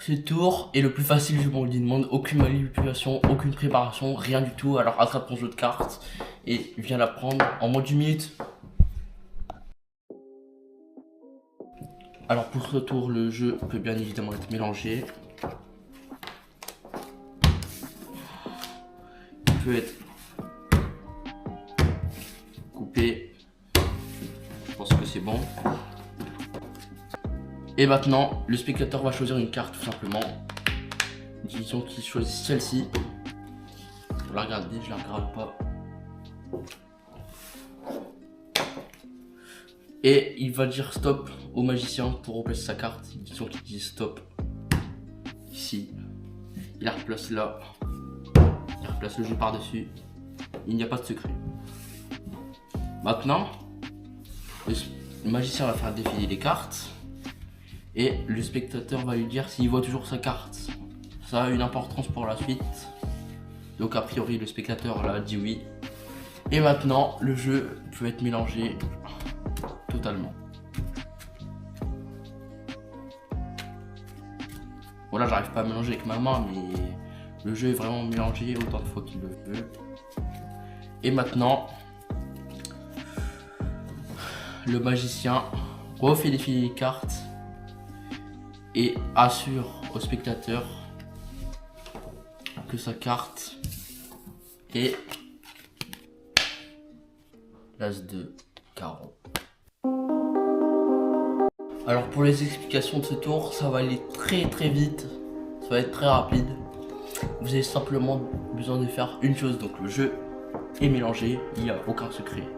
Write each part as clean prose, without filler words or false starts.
Ce tour est le plus facile du monde. Il ne demande aucune manipulation, aucune préparation, rien du tout. Alors attrape ton jeu de cartes et viens la prendre en moins d'une minute. Alors pour ce tour, le jeu peut bien évidemment être mélangé. Il peut être coupé. Je pense que c'est bon. Et maintenant, le spectateur va choisir une carte tout simplement. Disons qu'il choisit celle-ci. Je la regarde bien, je la regarde pas. Et il va dire stop au magicien pour replacer sa carte. Disons qu'il dit stop ici. Il la replace là. Il replace le jeu par-dessus. Il n'y a pas de secret. Maintenant, le magicien va faire défiler les cartes. Et le spectateur va lui dire s'il voit toujours sa carte. Ça a une importance pour la suite. Donc a priori le spectateur là dit oui. Et maintenant le jeu peut être mélangé totalement. Bon là j'arrive pas à mélanger avec ma main, mais le jeu est vraiment mélangé autant de fois qu'il le veut. Et maintenant le magicien refait défiler les cartes et assure au spectateur que sa carte est l'as de carreau. Alors pour les explications de ce tour, ça va aller très vite, ça va être très rapide. Vous avez simplement besoin de faire une chose, donc le jeu est mélangé, il n'y a aucun secret.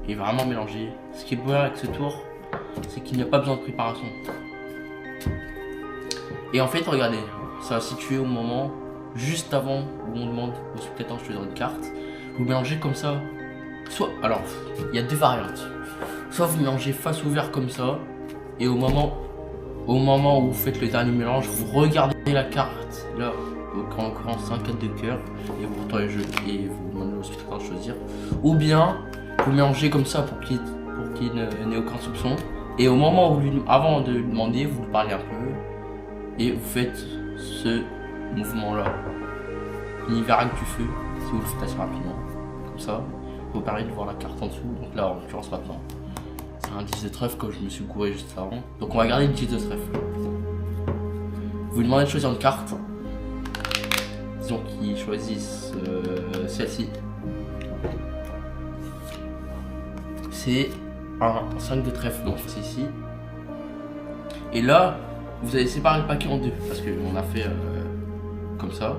Il est vraiment mélangé. Ce qui est bon avec ce tour, c'est qu'il n'y a pas besoin de préparation. Et en fait, regardez, ça va se situer au moment juste avant où on demande au spectateur de choisir une carte. Vous mélangez comme ça. Alors, il y a deux variantes. Soit vous mélangez face ouverte comme ça, et au moment où vous faites le dernier mélange, vous regardez la carte, là, en l'occurrence c'est un 4 de cœur, et vous retournez le jeu et vous demandez au spectateur de choisir. Ou bien, vous mélangez comme ça pour qu'il n'ait aucun soupçon, et au moment où avant de lui demander, vous lui parlez un peu. Et vous faites ce mouvement là. Il verra que du feu si vous le faites assez rapidement. Comme ça, vous permet de voir la carte en dessous. Donc là en l'occurrence maintenant, c'est un 10 de trèfle comme je me suis couru juste avant. Donc on va garder le 10 de trèfle. Vous lui demandez de choisir une carte. Disons qu'ils choisissent celle-ci. C'est un 5 de trèfle, donc c'est ici. Et là, vous allez séparer le paquet en deux, parce qu'on a fait comme ça.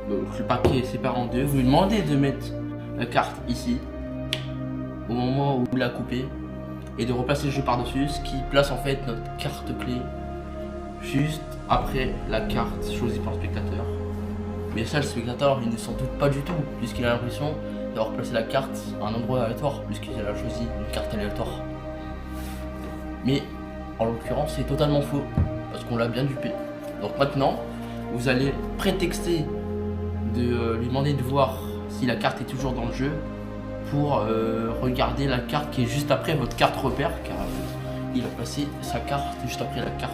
Donc le paquet est séparé en deux. Vous lui demandez de mettre la carte ici, au moment où vous la coupez, et de replacer le jeu par-dessus, ce qui place en fait notre carte clé juste après la carte choisie par le spectateur. Mais ça, le spectateur, il ne s'en doute pas du tout, puisqu'il a l'impression d'avoir placé la carte à un endroit aléatoire, puisqu'il a choisi une carte aléatoire. Mais en l'occurrence, c'est totalement faux, parce qu'on l'a bien dupé. Donc maintenant, vous allez prétexter de lui demander de voir si la carte est toujours dans le jeu pour regarder la carte qui est juste après votre carte repère, car il a placé sa carte juste après la carte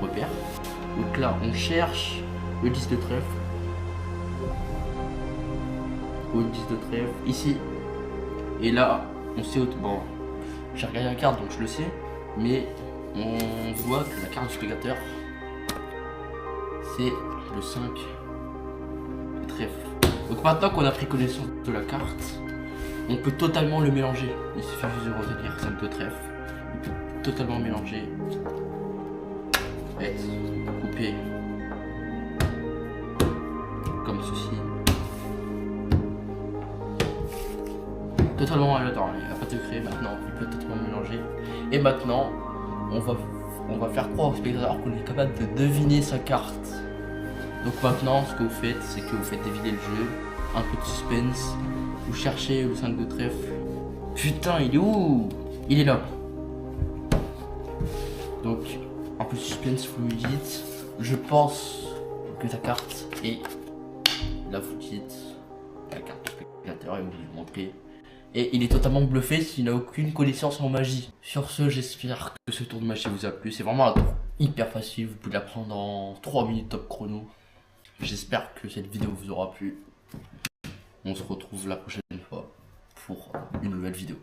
repère. Donc là, on cherche le 10 de trèfle, ou le 10 de trèfle, ici. Et là, on sait, bon, j'ai regardé la carte donc je le sais, mais on voit que la carte du spectateur c'est le 5 de trèfle. Donc maintenant qu'on a pris connaissance de la carte, on peut totalement le mélanger. Il suffit juste de retenir 5 de trèfle. Il peut totalement mélanger. Et couper comme ceci. Totalement aléatoire, il n'y a pas de secret. Maintenant il peut totalement mélanger. Et maintenant on va faire croire au spectateur qu'on est capable de deviner sa carte. Donc maintenant ce que vous faites, c'est que vous faites déviler le jeu, un peu de suspense, vous cherchez le 5 de trèfle. Putain, il est où? Il est là. Donc un peu de suspense, vous lui dites, je pense que ta carte est là, vous dites la carte du spectateur et vous lui montrez. Et il est totalement bluffé s'il n'a aucune connaissance en magie. Sur ce, j'espère que ce tour de magie vous a plu. C'est vraiment un tour hyper facile, vous pouvez l'apprendre en 3 minutes top chrono. J'espère que cette vidéo vous aura plu. On se retrouve la prochaine fois pour une nouvelle vidéo.